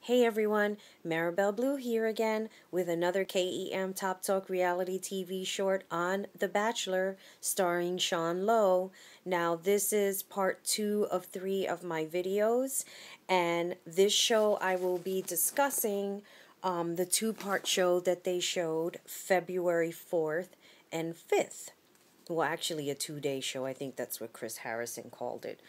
Hey everyone, Marabelle Blue here again with another KEM Top Talk reality TV short on The Bachelor starring Sean Lowe. Now, this is part 2 of 3 of my videos, and this show I will be discussing the two-part show that they showed February 4th and 5th. Well, actually, a 2-day show. I think that's what Chris Harrison called it.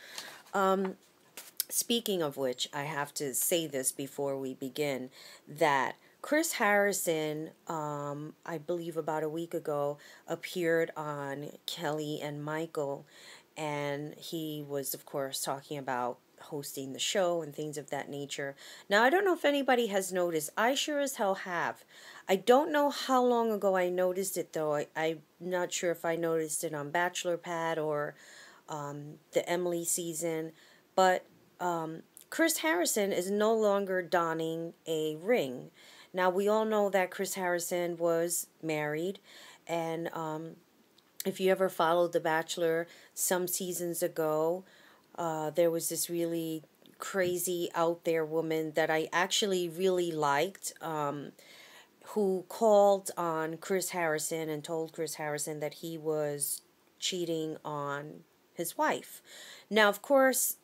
Speaking of which, I have to say this before we begin, that Chris Harrison, I believe about a week ago, appeared on Kelly and Michael, and he was, of course, talking about hosting the show and things of that nature. Now, I don't know if anybody has noticed. I sure as hell have. I don't know how long ago I noticed it, though. I'm not sure if I noticed it on Bachelor Pad or the Emily season, but Chris Harrison is no longer donning a ring. Now, we all know that Chris Harrison was married, and if you ever followed The Bachelor some seasons ago, there was this really crazy out there woman that I actually really liked, who called on Chris Harrison and told Chris Harrison that he was cheating on his wife. Now, of course,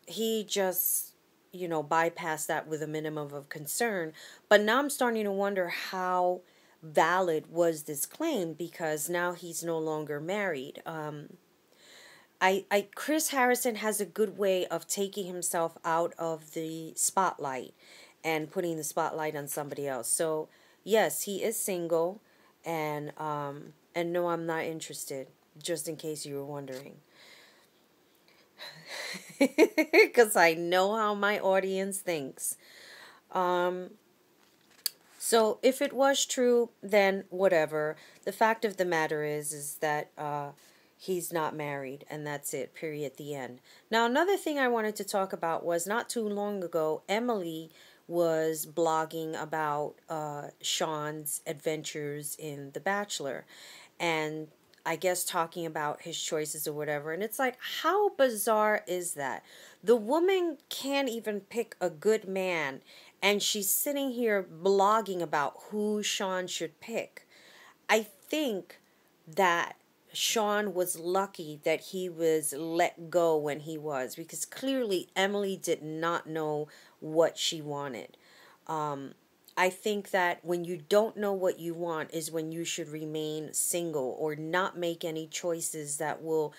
he just, bypassed that with a minimum of concern. But now I'm starting to wonder how valid was this claim, because now he's no longer married. Chris Harrison has a good way of taking himself out of the spotlight and putting the spotlight on somebody else. So yes, he is single, and no, I'm not interested. Just in case you were wondering. Because I know how my audience thinks. So if it was true, then whatever. The fact of the matter is that he's not married, and that's it. Period. The end. Now, another thing I wanted to talk about was not too long ago, Emily was blogging about Sean's adventures in The Bachelor, and I guess talking about his choices or whatever. And it's like, how bizarre is that? The woman can't even pick a good man, and she's sitting here blogging about who Sean should pick. I think that Sean was lucky that he was let go when he was, because clearly Emily did not know what she wanted. I think that when you don't know what you want is when you should remain single or not make any choices that will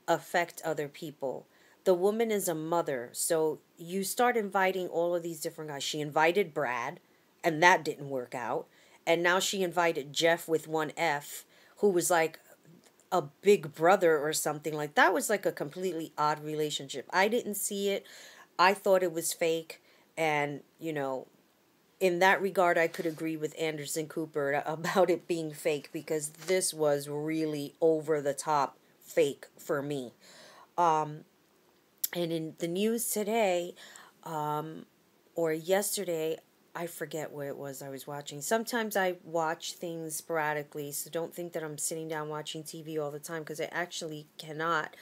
affect other people. The woman is a mother, so you start inviting all of these different guys. She invited Brad, and that didn't work out. And now she invited Jeff with one F, who was like a big brother or something. Like, that was like a completely odd relationship. I didn't see it. I thought it was fake. And, in that regard, I could agree with Anderson Cooper about it being fake, because this was really over the top fake for me. And in the news today, or yesterday, I forget what it was I was watching. Sometimes I watch things sporadically, so don't think that I'm sitting down watching TV all the time, because I actually cannot.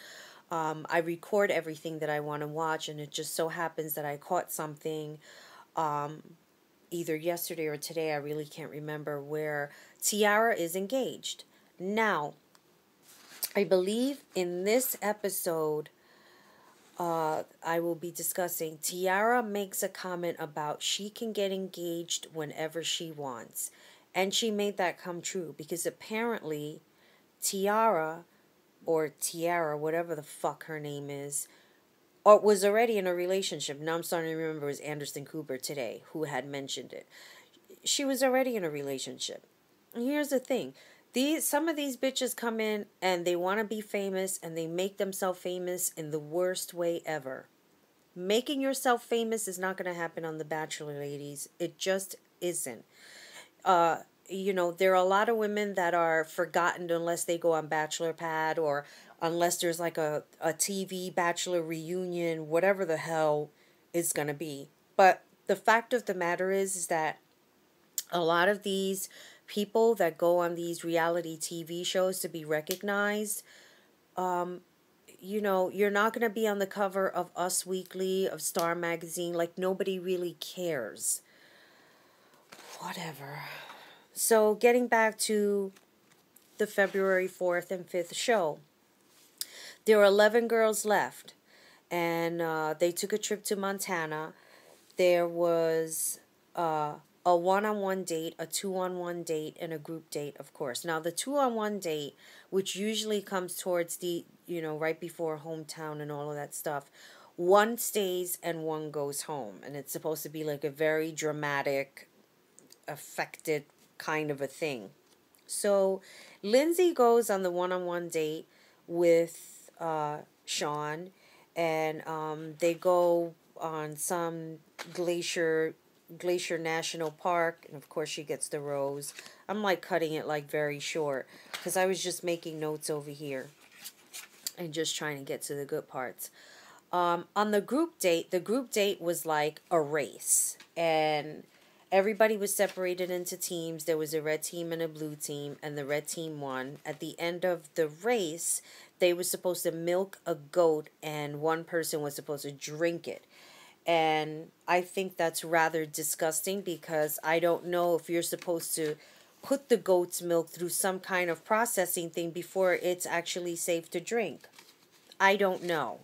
I record everything that I want to watch, and it just so happens that I caught something either yesterday or today, I really can't remember, where Tierra is engaged. Now, I believe in this episode, I will be discussing, Tierra makes a comment about she can get engaged whenever she wants. And she made that come true, because apparently Tierra, or Tierra, whatever the fuck her name is, or was already in a relationship. Now I'm starting to remember it was Anderson Cooper today who had mentioned it. She was already in a relationship. And here's the thing. Some of these bitches come in and they want to be famous, and they make themselves famous in the worst way ever. Making yourself famous is not going to happen on The Bachelor, ladies. It just isn't. There are a lot of women that are forgotten unless they go on Bachelor Pad, or unless there's like a TV Bachelor reunion, whatever the hell it's going to be. But the fact of the matter is that a lot of these people that go on these reality TV shows to be recognized, you're not going to be on the cover of Us Weekly, of Star Magazine. Like, nobody really cares. Whatever. So, getting back to the February 4th and 5th show, there were 11 girls left, and they took a trip to Montana. There was a one-on-one date, a two-on-one date, and a group date, of course. Now, the two-on-one date, which usually comes towards the, right before hometown and all of that stuff, one stays and one goes home. And it's supposed to be like a very dramatic, affected kind of a thing. So, Lindsay goes on the one-on-one date with Sean, and they go on some Glacier National Park, and of course she gets the rose. I'm like cutting it like very short because I was just making notes over here and just trying to get to the good parts. On the group date was like a race, and everybody was separated into teams. There was a red team and a blue team, and the red team won. At the end of the race, they were supposed to milk a goat, and one person was supposed to drink it. And I think that's rather disgusting, because I don't know if you're supposed to put the goat's milk through some kind of processing thing before it's actually safe to drink. I don't know.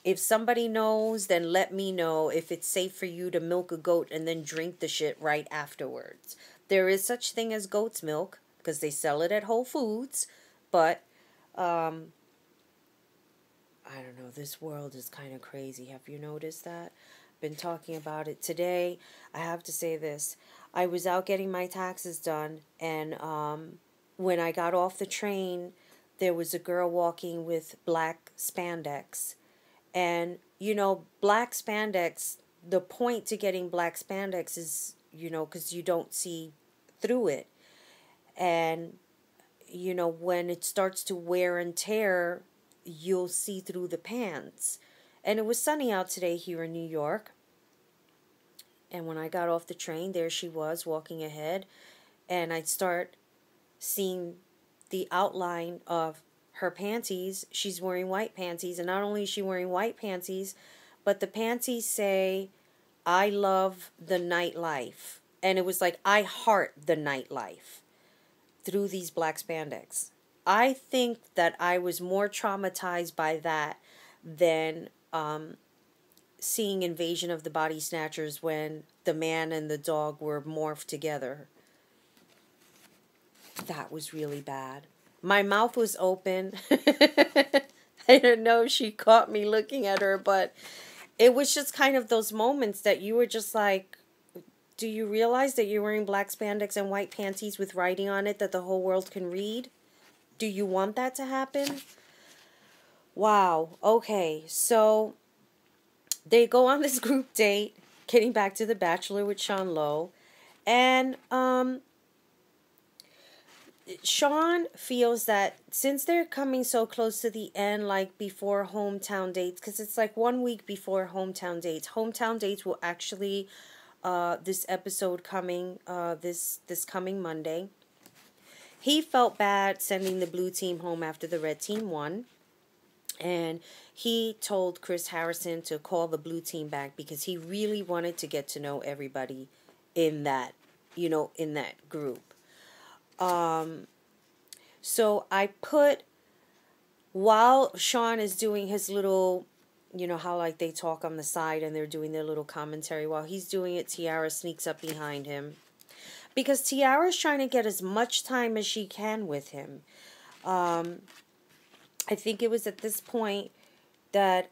If somebody knows, then let me know if it's safe for you to milk a goat and then drink the shit right afterwards. There is such thing as goat's milk, because they sell it at Whole Foods, but I don't know, this world is kind of crazy. Have you noticed that? Been talking about it today. I have to say this. I was out getting my taxes done, and when I got off the train, there was a girl walking with black spandex. And, black spandex, the point to getting black spandex is, because you don't see through it. And, when it starts to wear and tear, you'll see through the pants. And it was sunny out today here in New York. And when I got off the train, there she was walking ahead. And I'd start seeing the outline of her panties. She's wearing white panties. And not only is she wearing white panties, but the panties say, "I love the nightlife." And it was like, "I heart the nightlife," through these black spandex. I think that I was more traumatized by that than seeing Invasion of the Body Snatchers when the man and the dog were morphed together. That was really bad. My mouth was open. I don't know if she caught me looking at her, but it was just kind of those moments that you were just like, do you realize that you're wearing black spandex and white panties with writing on it that the whole world can read? Do you want that to happen? Wow. Okay, so they go on this group date, getting back to The Bachelor with Sean Lowe, and Sean feels that since they're coming so close to the end, like before hometown dates, because it's like 1 week before hometown dates will actually, this episode coming, this coming Monday. He felt bad sending the blue team home after the red team won. And he told Chris Harrison to call the blue team back because he really wanted to get to know everybody in that, in that group. So I put, while Sean is doing his little, how like they talk on the side and they're doing their little commentary, while he's doing it, Tierra sneaks up behind him. Because Tiara's trying to get as much time as she can with him. I think it was at this point that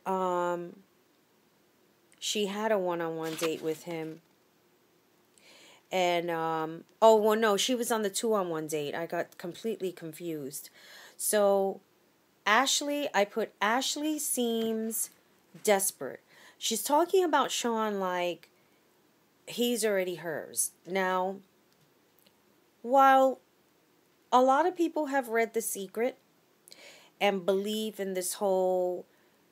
she had a one-on-one date with him. And, no, she was on the two-on-one date. I got completely confused. So, Ashlee seems desperate. She's talking about Sean like he's already hers. Now, while a lot of people have read The Secret and believe in this whole,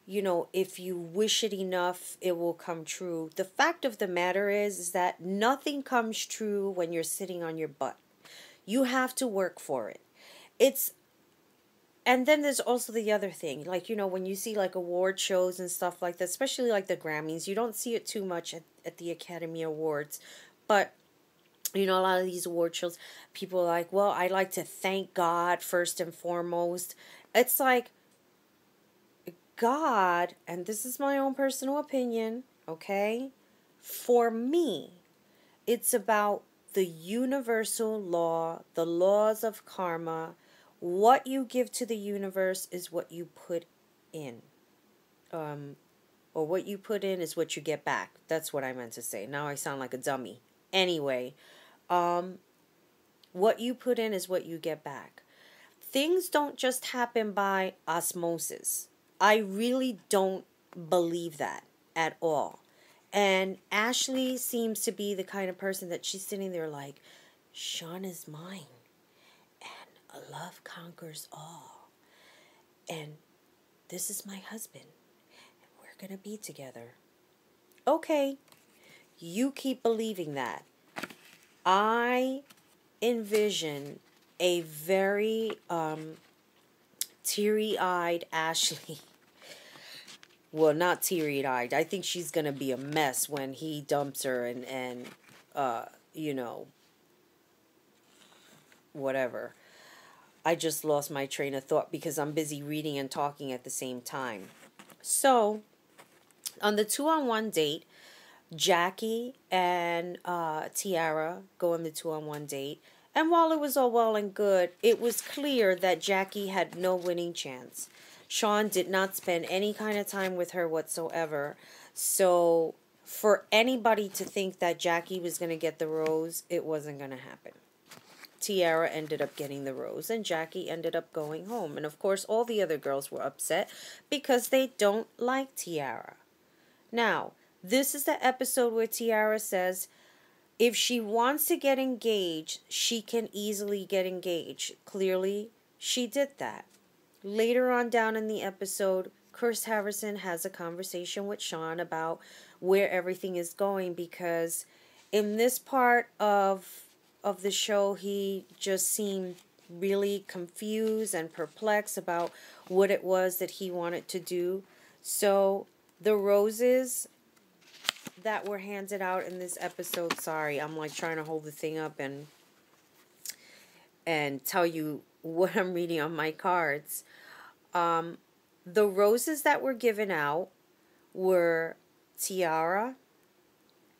if you wish it enough, it will come true. The fact of the matter is that nothing comes true when you're sitting on your butt. You have to work for it. And then there's also the other thing, like, when you see like award shows and stuff like that, especially like the Grammys, you don't see it too much at the Academy Awards. But, a lot of these award shows, people are like, well, I like to thank God first and foremost. It's like, God, and this is my own personal opinion, okay? For me, it's about the universal law, the laws of karma. What you give to the universe is what you put in. Or what you put in is what you get back. That's what I meant to say. Now I sound like a dummy. Anyway, what you put in is what you get back. Things don't just happen by osmosis. I really don't believe that at all. And Ashlee seems to be the kind of person that she's sitting there like, Sean is mine. And love conquers all. And this is my husband. And we're going to be together. Okay. You keep believing that. I envision a very teary-eyed Ashlee. Well, not teary-eyed. I think she's going to be a mess when he dumps her and whatever. I just lost my train of thought because I'm busy reading and talking at the same time. So, on the 2-on-1 date, Jackie and Tierra go on the 2-on-1 date. And while it was all well and good, it was clear that Jackie had no winning chance. Sean did not spend any kind of time with her whatsoever. So for anybody to think that Jackie was going to get the rose, it wasn't going to happen. Tierra ended up getting the rose and Jackie ended up going home. And of course, all the other girls were upset because they don't like Tierra. Now, this is the episode where Tierra says, if she wants to get engaged, she can easily get engaged. Clearly, she did that. Later on down in the episode, Chris Harrison has a conversation with Sean about where everything is going, because in this part of the show, he just seemed really confused and perplexed about what it was that he wanted to do. So the roses that were handed out in this episode, sorry, I'm like trying to hold the thing up and tell you what I'm reading on my cards. The roses that were given out were Tiara,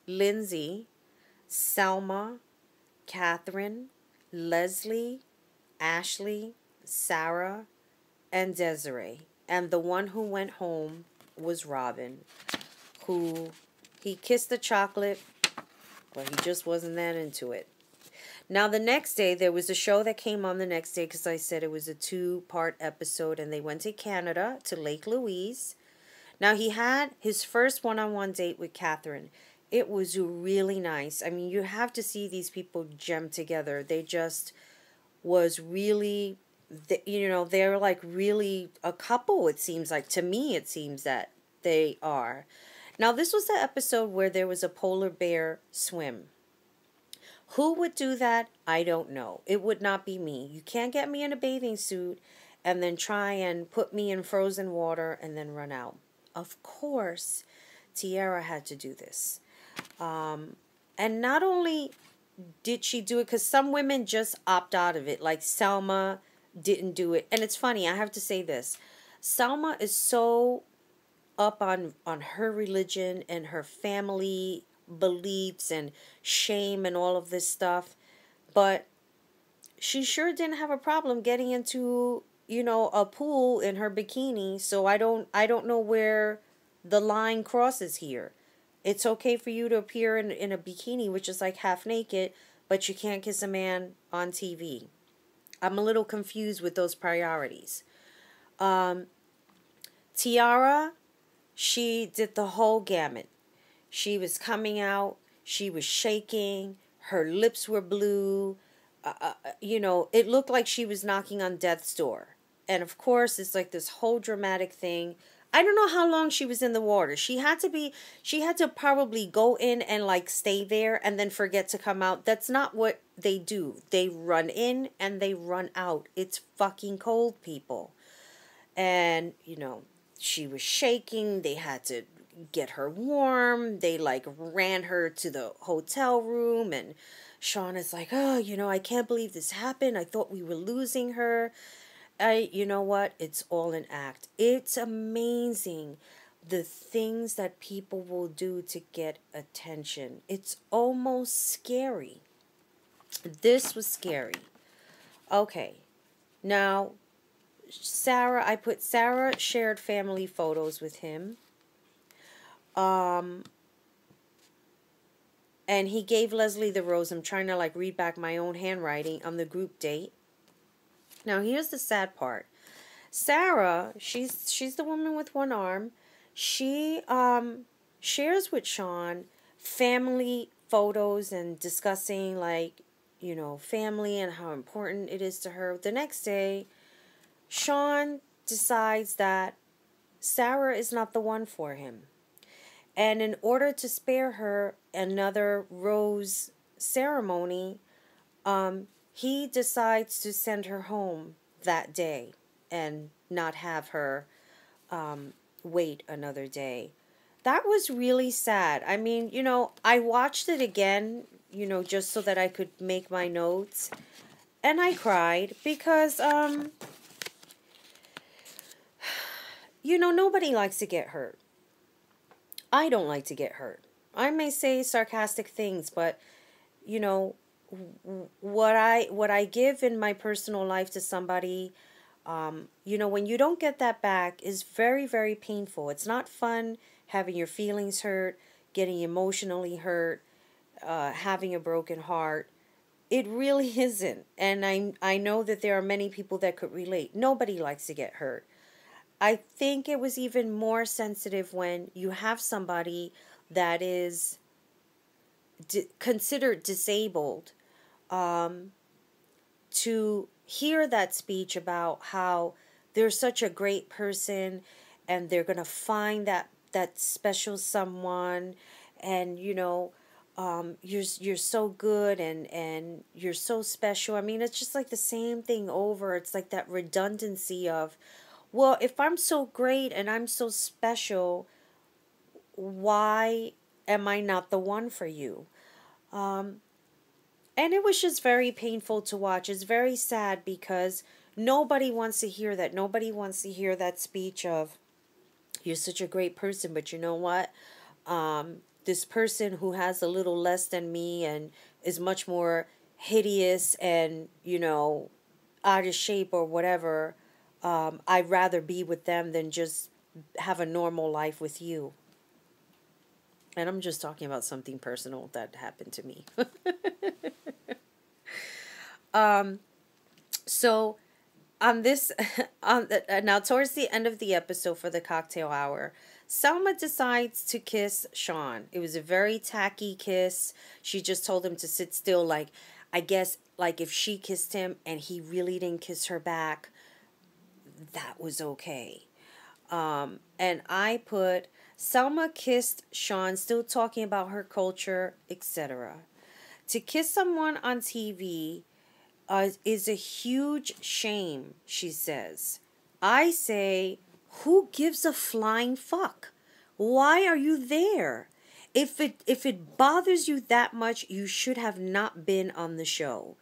Lindsay, Selma, Catherine, Leslie, Ashlee, Sarah, and Desiree. And the one who went home was Robyn, who he kissed the chocolate, but he just wasn't that into it. Now, the next day, there was a show that came on the next day, because I said it was a 2-part episode, and they went to Canada, to Lake Louise. Now, he had his first one-on-one date with Catherine. It was really nice. I mean, you have to see these people gem together. They just was really, they're like really a couple, it seems like. To me, it seems that they are. Now, this was the episode where there was a polar bear swim. Who would do that? I don't know. It would not be me. You can't get me in a bathing suit and then try and put me in frozen water and then run out. Of course, Tierra had to do this. And not only did she do it, because some women just opt out of it. Like Selma didn't do it. And it's funny, I have to say this. Selma is so up on her religion and her family beliefs and shame and all of this stuff, but she sure didn't have a problem getting into a pool in her bikini. So I don't know where the line crosses here. It's okay for you to appear in a bikini, which is like half naked, but you can't kiss a man on TV. I'm a little confused with those priorities. Tiara, she did the whole gamut. She was coming out. She was shaking. Her lips were blue. It looked like she was knocking on death's door. And of course, it's like this whole dramatic thing. I don't know how long she was in the water. She had to probably go in and like stay there and then forget to come out. That's not what they do. They run in and they run out. It's fucking cold, people. And, she was shaking. They had to get her warm. They like ran her to the hotel room, and Sean is like, oh, I can't believe this happened. I thought we were losing her. You know what? It's all an act. It's amazing the things that people will do to get attention. It's almost scary. This was scary. Okay. Now, I put Sarah shared family photos with him. And he gave Leslie the rose. I'm trying to like read back my own handwriting on the group date. Now, here's the sad part. Sarah, she's the woman with one arm. She shares with Sean family photos and discussing like, family and how important it is to her. The next day, Sean decides that Sarah is not the one for him. And in order to spare her another rose ceremony, he decides to send her home that day and not have her wait another day. That was really sad. I mean, I watched it again, just so that I could make my notes. And I cried because, nobody likes to get hurt. I don't like to get hurt. I may say sarcastic things, but, what I give in my personal life to somebody, when you don't get that back is very, very painful. It's not fun having your feelings hurt, getting emotionally hurt, having a broken heart. It really isn't. And I know that there are many people that could relate. Nobody likes to get hurt. I think it was even more sensitive when you have somebody that is considered disabled, to hear that speech about how they're such a great person and they're going to find that special someone, and you're so good and you're so special. I mean, it's just like the same thing over. It's like that redundancy of, well, if I'm so great and I'm so special, why am I not the one for you? And it was just very painful to watch. It's very sad because nobody wants to hear that. Nobody wants to hear that speech of, you're such a great person, but you know what? This person who has a little less than me and is much more hideous and, out of shape or whatever, I'd rather be with them than just have a normal life with you. And I'm just talking about something personal that happened to me. So on this, now towards the end of the episode for the cocktail hour, Selma decides to kiss Sean. It was a very tacky kiss. She just told him to sit still. Like, I guess, like if she kissed him and he really didn't kiss her back, that was okay. And I put, Selma kissed Sean, still talking about her culture, etc. To kiss someone on TV is a huge shame, she says. I say, who gives a flying fuck? Why are you there? If it bothers you that much, you should have not been on the show.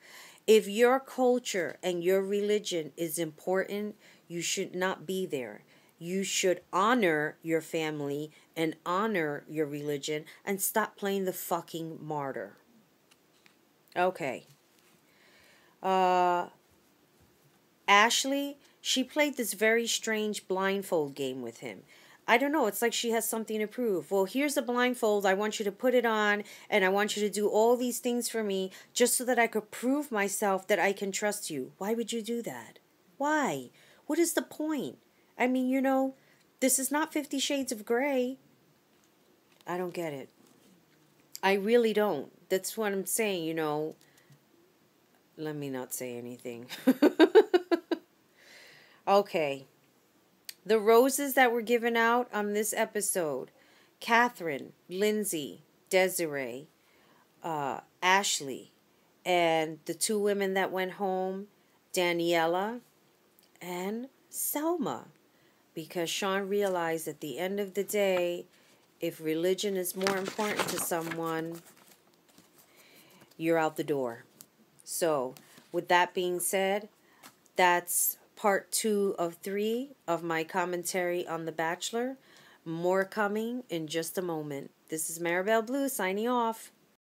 If your culture and your religion is important, you should not be there. You should honor your family and honor your religion and stop playing the fucking martyr. Okay. Ashlee, she played this very strange blindfold game with him. I don't know, it's like she has something to prove. Well, here's a blindfold, I want you to put it on, and I want you to do all these things for me, just so that I could prove myself that I can trust you. Why would you do that? Why? What is the point? I mean, this is not 50 Shades of Grey. I don't get it. I really don't. That's what I'm saying, Let me not say anything. Okay. The roses that were given out on this episode: Catherine, Lindsay, Desiree, Ashlee, and the two women that went home, Daniella and Selma. because Sean realized at the end of the day, if religion is more important to someone, you're out the door. So, with that being said, that's part 2 of 3 of my commentary on The Bachelor. More coming in just a moment. This is Marabelle Blue signing off.